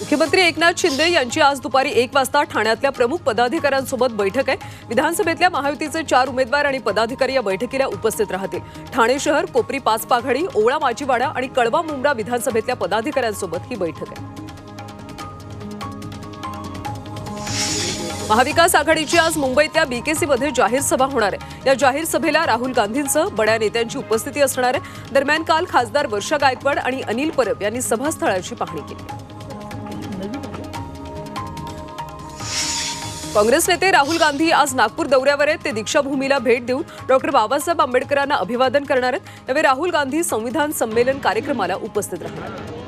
मुख्यमंत्री एकनाथ शिंदे यांची आज दुपारी 1 वाजता ठाण्यातल्या प्रमुख पदाधिकाऱ्यांसोबत बैठक आहे। विधानसभेतल्या महायुतीचे 4 उमेदवार आणि पदाधिकारी या बैठकीला उपस्थित राहतील। ठाणे शहर, कोपरी 5 पाघडी, ओवळा माचीवाडा आणि कळवा मुंब्रा विधानसभेतल्या पदाधिकाऱ्यांसोबत ही बैठक आहे। महाविकास आघाडीची आज मुंबईतल्या बीकेसीमध्ये जाहीर सभा होणार आहे। या जाहीर सभेला राहुल गांधींसह बड्या नेत्यांची उपस्थिती असणार आहे। दरम्यान काल खासदार वर्षा गायकवाड आणि अनिल परब यांनी सभास्थळाची पाहणी केली। काँग्रेस नेते राहुल गांधी आज नागपूर दौऱ्यावर आहेत। ते दीक्षाभूमीला भेट देऊन डॉक्टर बाबासाहेब आंबेडकरांना अभिवादन करणार आहेत। यावेळी राहुल गांधी संविधान संमेलन कार्यक्रमाला उपस्थित राहणार आहेत।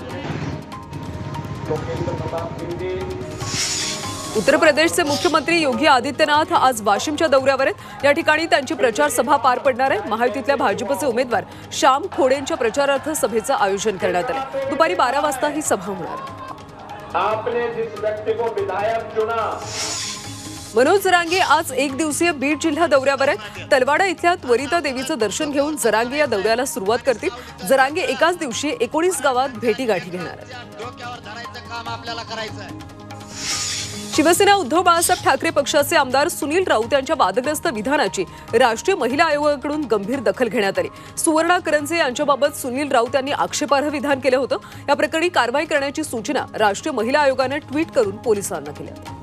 उत्तर प्रदेशचे मुख्यमंत्री योगी आदित्यनाथ आज वाशिमच्या दौऱ्यावर आहेत। या ठिकाणी त्यांची प्रचार सभा पार पडणार आहे। महायुतीतल्या भाजपचे उमेदवार श्याम खोडेंच्या प्रचारार्थ सभेचं आयोजन करण्यात आलं। दुपारी 12 वाजता ही सभा होणार आहे। आपने जिस व्यक्ति को विधायक चुना। मनोज जरांगे आज 1 दिवसीय बीड जिल्हा दौऱ्यावर आहेत। तलवाडा इथल्या त्वरिता देवीचं दर्शन घेऊन जरांगे या दौऱ्याला सुरुवात करतील। जरांगे एकाच दिवशी 19 गावात भेटीगाठी घेणार आहेत। शिवसेना उद्धव बाळासाहेब ठाकरे पक्षाचे आमदार सुनील राऊत यांच्या वादग्रस्त विधानाची राष्ट्रीय महिला आयोगाकडून गंभीर दखल घेण्यात आली। सुवर्णा करंजे यांच्याबाबत सुनील राऊत यांनी आक्षेपार्ह विधान केलं होतं। या प्रकरणी कारवाई करण्याची सूचना राष्ट्रीय महिला आयोगाने ट्विट करून पोलिसांना केली आहे।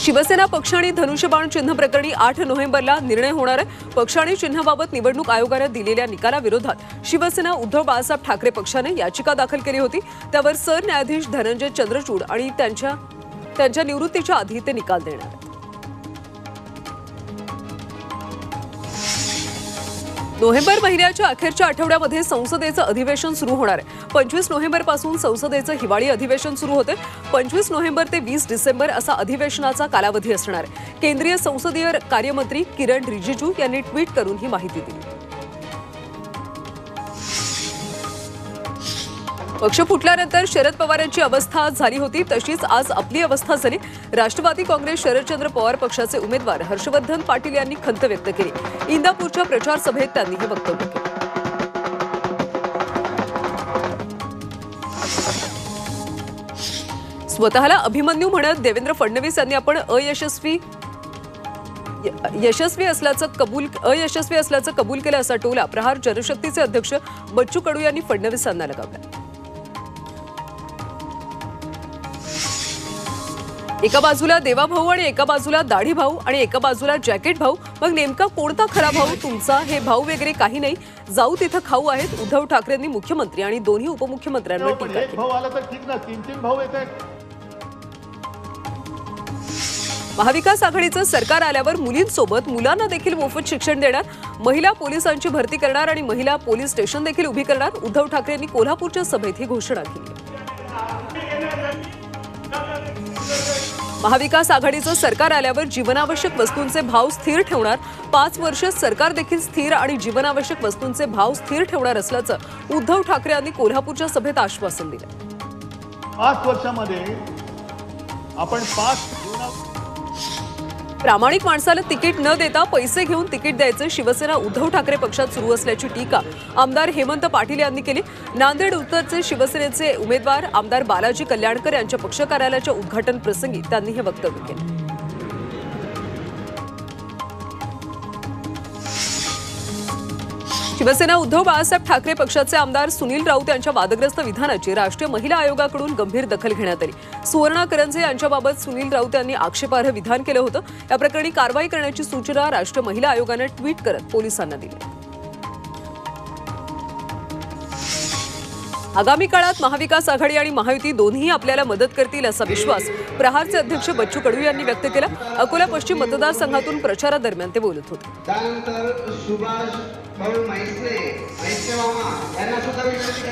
शिवसेना पक्ष आणि धनुष्यबाण चिन्ह प्रकरणी 8 नोव्हेंबरला निर्णय होणार आहे। पक्ष आणि चिन्हाबाबत निवडणूक आयोगाने दिलेल्या निकालाविरोधात शिवसेना उद्धव बाळासाहेब ठाकरे पक्षाने याचिका दाखल केली होती। त्यावर सरन्यायाधीश धनंजय चंद्रचूड आणि त्यांच्या निवृत्तीच्या आधी ते निकाल देणार आहेत। नोव्हेंबर महिन्याच्या अखेरच्या आठवड्यामध्ये संसदेचं अधिवेशन सुरू होणार आहे। 25 नोव्हेंबरपासून संसदेचं हिवाळी अधिवेशन सुरू होते। 25 नोव्हेंबर ते 20 डिसेंबर असा अधिवेशनाचा कालावधी असणार आहे। केंद्रीय संसदीय कार्यमंत्री किरण रिजिजू यांनी ट्विट करून ही माहिती दिली। पक्ष फुटल्यानंतर शरद पवारांची अवस्था झाली होती तशीच आज आपली अवस्था झाली। राष्ट्रवादी काँग्रेस शरदचंद्र पवार पक्षाचे उमेदवार हर्षवर्धन पाटील यांनी खंत व्यक्त केली। इंदापूरच्या प्रचार सभेत त्यांनी हे वक्तव्य केलं। स्वतःला अभिमन्यू म्हणत देवेंद्र फडणवीस यांनी आपण अयशस्वी असल्याचं कबूल केलं असा टोला प्रहार जनशक्तीचे अध्यक्ष बच्चू कडू यांनी फडणवीसांना लगावला। एका बाजूला देवा भाऊ आणि एका बाजूला दाढी भाऊ आणि एका बाजूला जॅकेट भाऊ, मग नेमका कोणता खरा भाऊ तुमचा? हे भाऊ वगैरे काही नाही, जाऊ तिथं खाऊ आहेत। उद्धव ठाकरेंनी मुख्यमंत्री आणि दोन्ही उपमुख्यमंत्र्यांवर टीका केली। भाऊ आला तर ठीक ना, 3 भाऊ येतात। महाविकास आघाडीचं सरकार आल्यावर मुलींसोबत मुलांना देखील मोफत शिक्षण देणार, महिला पोलिसांची भरती करणार आणि महिला पोलीस स्टेशन देखील उभी करणार। उद्धव ठाकरेंनी कोल्हापूरच्या सभेत ही घोषणा केली। महाविकास आघाडीचं सरकार आल्यावर जीवनावश्यक वस्तूंचे भाव स्थिर ठेवणार, 5 वर्ष सरकार देखील स्थिर आणि जीवनावश्यक वस्तूंचे भाव स्थिर ठेवणार असल्याचं उद्धव ठाकरे यांनी कोल्हापूरच्या सभेत आश्वासन दिलं। 5 वर्षामध्ये आपण प्रामाणिक माणसाला तिकीट न देता पैसे घेऊन तिकीट द्यायचे शिवसेना उद्धव ठाकरे पक्षात सुरू असल्याची टीका आमदार हेमंत पाटील यांनी केली। नांदेड उत्तरचे शिवसेनेचे उमेदवार आमदार बालाजी कल्याणकर यांच्या पक्ष कार्यालयाच्या उद्घाटन प्रसंगी त्यांनी हे वक्तव्य केले। शिवसेना उद्धव बाळासाहेब ठाकरे पक्षाचे आमदार सुनील राऊत यांच्या वादग्रस्त विधानाची राष्ट्रीय महिला आयोगाकडून गंभीर दखल घेण्यात आली। सुवर्णा करंजे यांच्याबाबत सुनील राऊत यांनी आक्षेपार्ह विधान केलं होतं। या प्रकरणी कारवाई करण्याची सूचना राष्ट्रीय महिला आयोगाने ट्विट करत पोलिसांना दिली। आगामी काळात महाविकास आघाडी आणि महायुती दोन्ही आपल्याला मदत करतील असा विश्वास प्रहारचे अध्यक्ष बच्चू कडू यांनी व्यक्त केला। अकोला पश्चिम मतदारसंघातून प्रचारादरम्यान ते बोलत होते।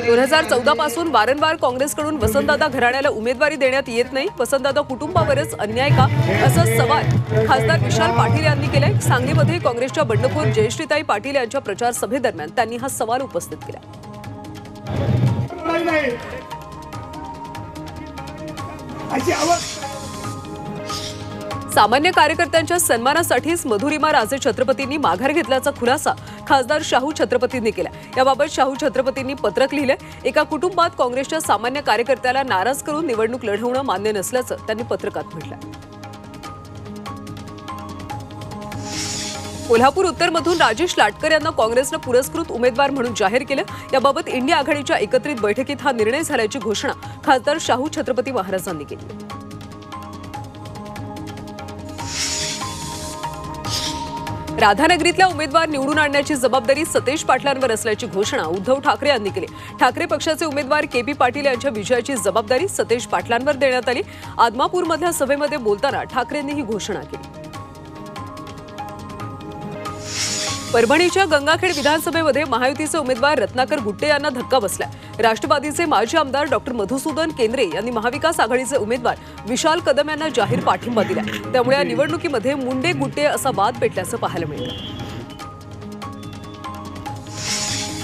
2014 पासून वारंवार काँग्रेसकडून वसंतदादा घराण्याला उमेदवारी देण्यात येत नाही, वसंतदादा कुटुंबावरच अन्याय का, असा सवाल खासदार विशाल पाटील यांनी केलाय। सांगलीमध्ये काँग्रेसच्या बंडखोर जयश्रीताई पाटील यांच्या प्रचार सभेदरम्यान त्यांनी हा सवाल उपस्थित केला। सामान्य कार्यकर्त्यांच्या सन्मानासाठीच मधुरिमा राजे छत्रपतींनी माघार घेतल्याचा खुलासा खासदार शाहू छत्रपतींनी केला। याबाबत शाहू छत्रपतींनी पत्रक लिहिलंय। एका कुटुंबात काँग्रेसच्या सामान्य कार्यकर्त्याला नाराज करून निवडणूक लढवणं मान्य नसल्याचं त्यांनी पत्रकात म्हटलंय। कोल्हापूर उत्तरमधून राजेश लाटकर यांना काँग्रेसनं पुरस्कृत उमेदवार म्हणून जाहीर केलं। याबाबत इंडिया आघाडीच्या एकत्रित बैठकीत हा निर्णय झाल्याची घोषणा खासदार शाहू छत्रपती महाराजांनी केली। राधानगरीतल्या उमेदवार निवडून आणण्याची जबाबदारी सतेज पाटलांवर असल्याची घोषणा उद्धव ठाकरे यांनी केली। ठाकरे पक्षाचे उमेदवार केपी पाटील यांच्या विजयाची जबाबदारी सतेज पाटलांवर देण्यात आली। आदमापूरमधल्या सभेमध्ये बोलताना ठाकरेंनी ही घोषणा केली। परभणीच्या गंगाखेड विधानसभेमध्ये महायुतीचे उमेदवार रत्नाकर गुट्टे यांना धक्का बसला। राष्ट्रवादीचे माजी आमदार डॉक्टर मधुसूदन केंद्रे यांनी महाविकास आघाडीचे उमेदवार विशाल कदम यांना जाहीर पाठिंबा दिला। त्यामुळे या निवडणुकीमध्ये मुंडे गुट्टे असा वाद पेटल्याचं पाहायला मिळालं।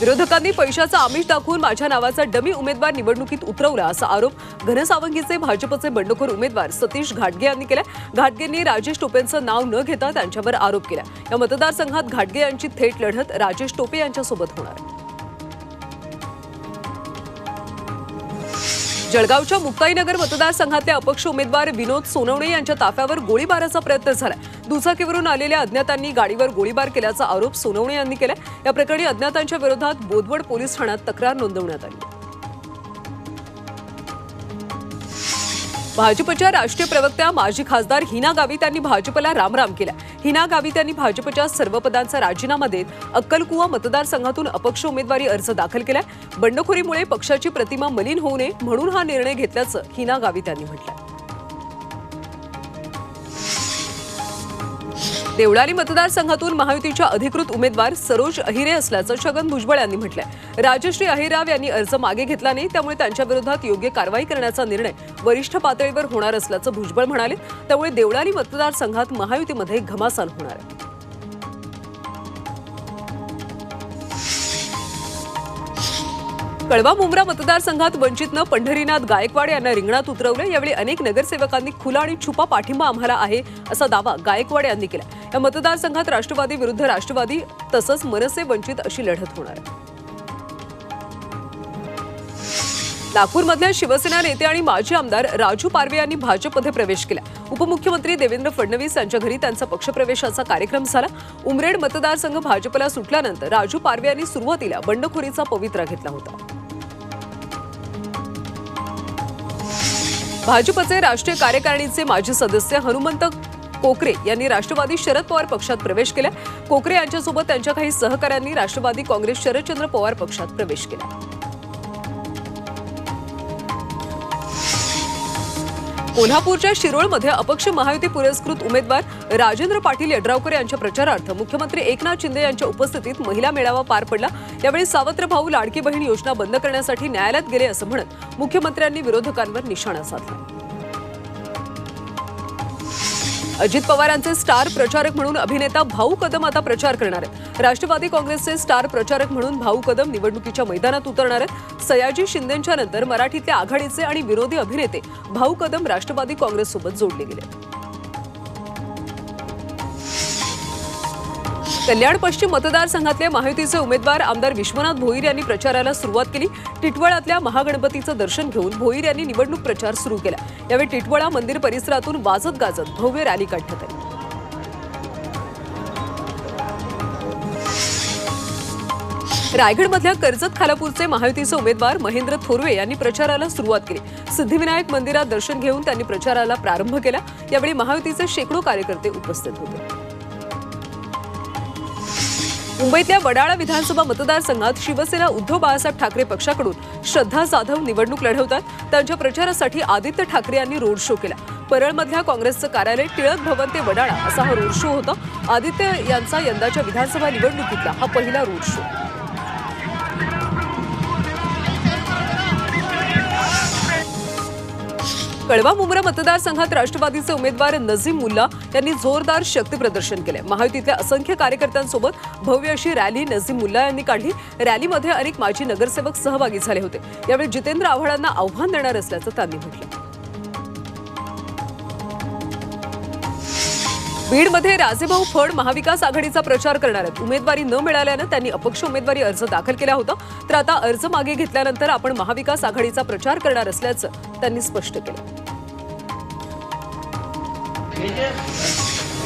विरोधकांनी पैशाचं आमिष दाखवून माझ्या नावाचा डमी उमेदवार निवडणुकीत उतरवला असा आरोप घनसावंगीचे भाजपचे बंडखोर उमेदवार सतीश घाटगे यांनी केला। घाटगेंनी राजेश टोपेंचं नाव न घेता त्यांच्यावर आरोप केला। या मतदारसंघात घाटगे यांची थेट लढत राजेश टोपे यांच्यासोबत होणार आहे। जळगावच्या मुक्ताईनगर मतदारसंघातले अपक्ष उमेदवार विनोद सोनवणे यांच्या ताफ्यावर गोळीबाराचा प्रयत्न झाला। दुचाकीवरून आलेल्या अज्ञातांनी गाडीवर गोळीबार केल्याचा आरोप सोनवणे यांनी केला। या प्रकरणी अज्ञातांच्या विरोधात बोदवड पोलीस ठाण्यात तक्रार नोंदवण्यात आली। भाजपच्या राष्ट्रीय प्रवक्त्या माजी खासदार हिना गावित यांनी भाजपला रामराम केला। हिना गावित यांनी भाजपच्या सर्व पदांचा राजीनामा देत अक्कलकुवा मतदारसंघातून अपक्ष उमेदवारी अर्ज दाखल केलाय। बंडखोरीमुळे पक्षाची प्रतिमा मलिन होऊ नये म्हणून हा निर्णय घेतल्याचं हिना गावित यांनी म्हटलंय। देवळाली मतदारसंघातून महायुतीच्या अधिकृत उमेदवार सरोज अहिरे असल्याचं छगन भुजबळ यांनी म्हटलंय। राजश्री अहिराव यांनी अर्ज मागे घेतला नाही, त्यामुळे त्यांच्या विरोधात योग्य कारवाई करण्याचा निर्णय वरिष्ठ पातळीवर होणार असल्याचं भुजबळ म्हणाले। त्यामुळे देवळाली मतदारसंघात महायुतीमध्ये घमासान होणार आहे। कळवा मुंब्रा मतदारसंघात वंचितनं पंढरीनाथ गायकवाड यांना रिंगणात उतरवलं। यावेळी अनेक नगरसेवकांनी खुला आणि छुपा पाठिंबा आम्हाला आहे असा दावा गायकवाड यांनी केला। या मतदारसंघात राष्ट्रवादी विरुद्ध राष्ट्रवादी तसंच मनसे वंचित अशी लढत होणार आहे। नागपूरमधल्या शिवसेना नेते आणि माजी आमदार राजू पारवे यांनी भाजपमध्ये प्रवेश केला। उपमुख्यमंत्री देवेंद्र फडणवीस यांच्या घरी त्यांचा पक्षप्रवेशाचा कार्यक्रम झाला। उमरेड मतदारसंघ भाजपला सुटल्यानंतर राजू पारवे यांनी सुरुवातीला बंडखोरीचा पवित्रा घेतला होता। भाजपचे राष्ट्रीय कार्यकारिणीचे माजी सदस्य हनुमंत कोकरे यांनी राष्ट्रवादी शरद पवार पक्षात प्रवेश केला। कोकरे यांच्यासोबत त्यांच्या काही सहकाऱ्यांनी राष्ट्रवादी काँग्रेस शरदचंद्र पवार पक्षात प्रवेश केला। कोल्हापूरच्या शिरोळमध्ये अपक्ष महायुती पुरस्कृत उमेदवार राजेंद्र पाटील यड्रावकर यांच्या प्रचारार्थ मुख्यमंत्री एकनाथ शिंदे यांच्या उपस्थितीत महिला मेळावा पार पडला। यावेळी सावत्र भाऊ लाडकी बहीण योजना बंद करण्यासाठी न्यायालयात गेले असं म्हणत मुख्यमंत्र्यांनी विरोधकांवर निशाणा साधला। अजित पवारांचे स्टार प्रचारक म्हणून अभिनेता भाऊ कदम आता प्रचार करणार आहेत। राष्ट्रवादी काँग्रेसचे स्टार प्रचारक म्हणून भाऊ कदम निवडणुकीच्या मैदानात उतरणार आहेत। सयाजी शिंदेंच्या नंतर मराठीतले आघाडीचे आणि विरोधी अभिनेते भाऊ कदम राष्ट्रवादी काँग्रेससोबत जोडले गेले। कल्याण पश्चिम मतदारसंघातले महायुतीचे उमेदवार आमदार विश्वनाथ भोईर यांनी प्रचाराला सुरुवात केली। टिटवाळातल्या महागणपतीचं दर्शन घेऊन भोईर यांनी निवडणूक प्रचार सुरू केला। यावेळी टिटवाळा मंदिर परिसरातून वाजत गाजत भव्य रॅली काढण्यात आली। रायगडमधल्या कर्जत खालापूरचे महायुतीचे उमेदवार महेंद्र थोरवे यांनी प्रचाराला सुरुवात केली। सिद्धिविनायक मंदिरात दर्शन घेऊन त्यांनी प्रचाराला प्रारंभ केला। यावेळी महायुतीचे शेकडो कार्यकर्ते उपस्थित होते। मुंबईतल्या वडाळा विधानसभा मतदारसंघात शिवसेना उद्धव बाळासाहेब ठाकरे पक्षाकडून श्रद्धा जाधव निवडणूक लढवतात। त्यांच्या प्रचारासाठी आदित्य ठाकरे यांनी रोड शो केला। परळमधल्या काँग्रेसचं कार्यालय टिळक भवन ते वडाळा असा हा रोड शो होता। आदित्य यांचा यंदाच्या विधानसभा निवडणुकीतला हा पहिला रोड शो। कळवा मुंब्रा मतदारसंघात राष्ट्रवादीचे उमेदवार नजीम मुल्ला यांनी जोरदार शक्ती प्रदर्शन केले। महायुतीतल्या असंख्य कार्यकर्त्यांसोबत भव्य अशी रॅली नजीम मुल्ला यांनी काढली। रॅलीमध्ये अनेक माजी नगरसेवक सहभागी झाले होते। यावेळी जितेंद्र आव्हाडांना आव्हान देणार असल्याचं त्यांनी म्हटलं। बीडमध्ये राजेभाऊ फड महाविकास आघाडीचा प्रचार करणार आहेत. उमेदवारी न मिळाल्यानं त्यांनी अपक्ष उमेदवारी अर्ज दाखल केला होता. तर आता अर्ज मागे घेतल्यानंतर आपण महाविकास आघाडीचा प्रचार करणार असल्याचं त्यांनी स्पष्ट केलं.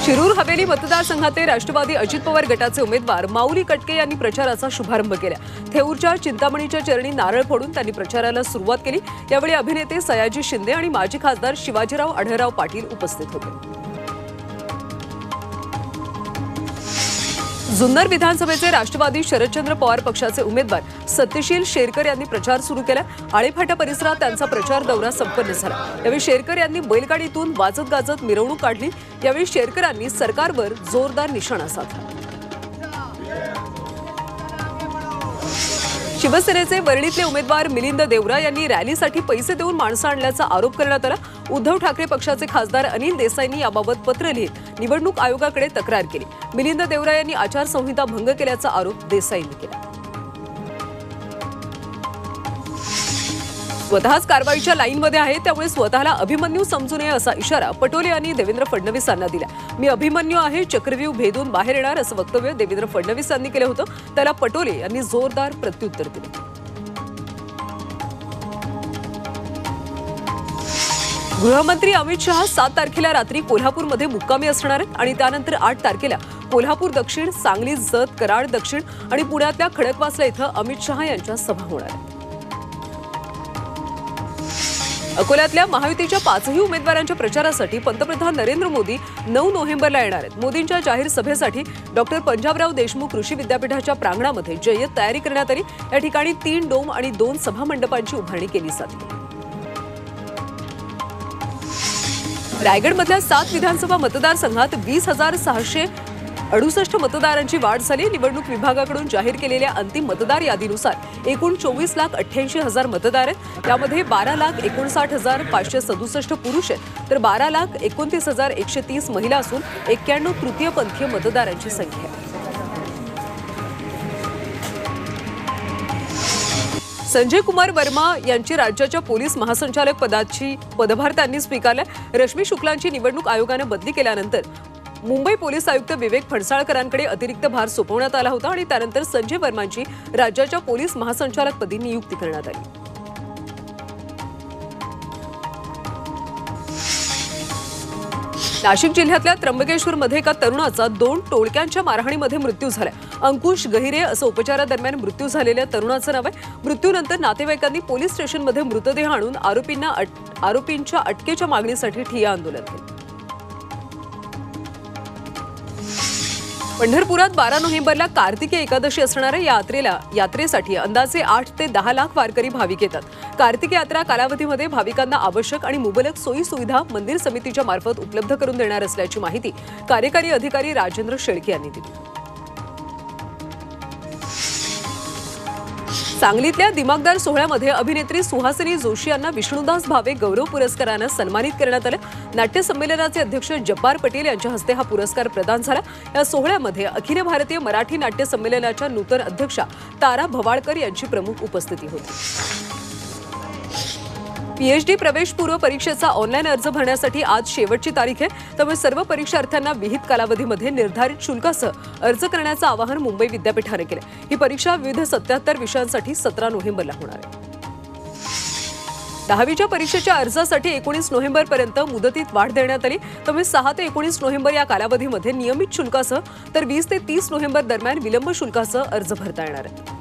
शिरूर हवेली मतदारसंघाचे राष्ट्रवादी अजित पवार गटाचे उमेदवार माऊली कटके यांनी प्रचाराचा शुभारंभ केला. थेऊरच्या चिंतामणीच्या चरणी नारळ फोडून त्यांनी प्रचाराला सुरुवात केली. यावेळी अभिनेते सयाजी शिंदे आणि माजी खासदार शिवाजीराव आढळराव पाटील उपस्थित होते. जुन्नर विधानसभेचे राष्ट्रवादी शरदचंद्र पवार पक्षाचे उमेदवार सत्यशील शेरकर यांनी प्रचार सुरू केला. आळेफाटा परिसरात त्यांचा प्रचार दौरा संपन्न झाला. यावेळी शेरकर यांनी बैलगाडीतून वाजत गाजत मिरवणूक काढली. यावेळी शेरकरांनी सरकारवर जोरदार निशाणा साधला. शिवसेनेचे वरळीतले उमेदवार मिलिंद देवरा यांनी रॅलीसाठी पैसे देऊन माणसं आणल्याचा आरोप करण्यात आला. उद्धव ठाकरे पक्षाचे खासदार अनिल देसाईंनी याबाबत पत्र लिहित निवडणूक आयोगाकडे तक्रार केली. मिलिंद देवरा यांनी आचारसंहिता भंग केल्याचा आरोप देसाईंनी केला. स्वतःच कारवाईच्या लाईनमध्ये आहे, त्यामुळे स्वतःला अभिमन्यू समजू नये असा इशारा पटोले यांनी देवेंद्र फडणवीसांना दिला. मी अभिमन्यू आहे, चक्रव्यूह भेदून बाहेर येणार असं वक्तव्य देवेंद्र फडणवीस यांनी केलं होतं. त्याला पटोले यांनी जोरदार प्रत्युत्तर दिलं. गृहमंत्री अमित शहा 7 तारखेला रात्री कोल्हापूरमध्ये मुक्कामी असणार आहेत आणि त्यानंतर 8 तारखेला कोल्हापूर दक्षिण, सांगली, जत, कराड दक्षिण आणि पुण्यातल्या खडकवासला इथं अमित शहा यांच्या सभा होणार आहेत. अकोल्यातल्या महायुतीच्या 5ही उमेदवारांच्या प्रचारासाठी पंतप्रधान नरेंद्र मोदी 9 नोव्हेंबरला येणार आहेत. मोदींच्या जाहीर सभेसाठी डॉक्टर पंजाबराव देशमुख कृषी विद्यापीठाच्या प्रांगणामध्ये जय्यत तयारी करण्यात आली. या ठिकाणी 3 डोम आणि 2 सभा मंडपांची उभारणी केली जाते. रायगडमधल्या 7 विधानसभा मतदारसंघात 20,668 मतदारांची वाढ झाली. निवडणूक विभागाकडून जाहीर केलेल्या अंतिम मतदार यादीनुसार एकूण 24,88,000 मतदार आहेत. यामध्ये 12,59,567 पुरुष आहेत तर 12,29,130 महिला असून 91 तृतीयपंथीय मतदारांची संख्या आहे. संजय कुमार वर्मा यांची राज्याच्या पोलीस महासंचालक पदाची पदभार त्यांनी स्वीकारला. रश्मी शुक्लांची निवडणूक आयोगाने बदली केल्यानंतर मुंबई पोलीस आयुक्त विवेक फणसाळकरांकडे अतिरिक्त भार सोपवण्यात आला होता आणि त्यानंतर संजय वर्मांची राज्याच्या पोलीस महासंचालकपदी नियुक्ती करण्यात आली. नाशिक जिल्ह्यातल्या त्र्यंबकेश्वरमध्ये एका तरुणाचा 2 टोळक्यांच्या मारहाणीमध्ये मृत्यू झाला. अंकुश गहिरे असं उपचारादरम्यान मृत्यू झालेल्या तरुणाचं नाव आहे. मृत्यूनंतर नातेवाईकांनी पोलीस स्टेशनमध्ये मृतदेह आणून आरोपींच्या अटकेच्या मागणीसाठी ठिय्या आंदोलन केलं. पंढरपुरात 12 नोव्हेंबरला कार्तिकी एकादशी असणाऱ्या यात्रेसाठी अंदाजे 8 ते 10 लाख वारकरी भाविक येतात. कार्तिकी यात्रा कालावधीमध्ये भाविकांना आवश्यक आणि मुबलक सोयी सुविधा मंदिर समितीच्या मार्फत उपलब्ध करून देणार असल्याची माहिती कार्यकारी अधिकारी राजेंद्र शेळके यांनी दिली. सांगलीतल्या दिमागदार सोहळ्यामध्ये अभिनेत्री सुहासिनी जोशी यांना विष्णुदास भावे गौरव पुरस्कारानं सन्मानित करण्यात आलं. नाट्य संमेलनाचे अध्यक्ष जब्बार पटेल यांच्या हस्ते हा पुरस्कार प्रदान झाला. या सोहळ्यामध्ये अखिल भारतीय मराठी नाट्य संमेलनाच्या नूतन अध्यक्षा तारा भवाळकर यांची प्रमुख उपस्थिती होती. पीएचडी प्रवेशपूर्व परीक्षेचा ऑनलाईन अर्ज भरण्यासाठी आज शेवटची तारीख आहे. त्यामुळे सर्व परीक्षार्थ्यांना विहित कालावधीमध्ये निर्धारित शुल्कासह अर्ज करण्याचं आवाहन मुंबई विद्यापीठाने केलं. ही परीक्षा विविध 77 विषयांसाठी 17 नोव्हेंबरला होणार आहे. 10वीच्या परीक्षेच्या अर्जासाठी 19 नोव्हेंबरपर्यंत मुदतीत वाढ देण्यात आली. त्यामुळे 6 ते 19 नोव्हेंबर या कालावधीमध्ये नियमित शुल्कासह तर 20 ते 30 नोव्हेंबर दरम्यान विलंब शुल्कासह अर्ज भरता येणार आहेत.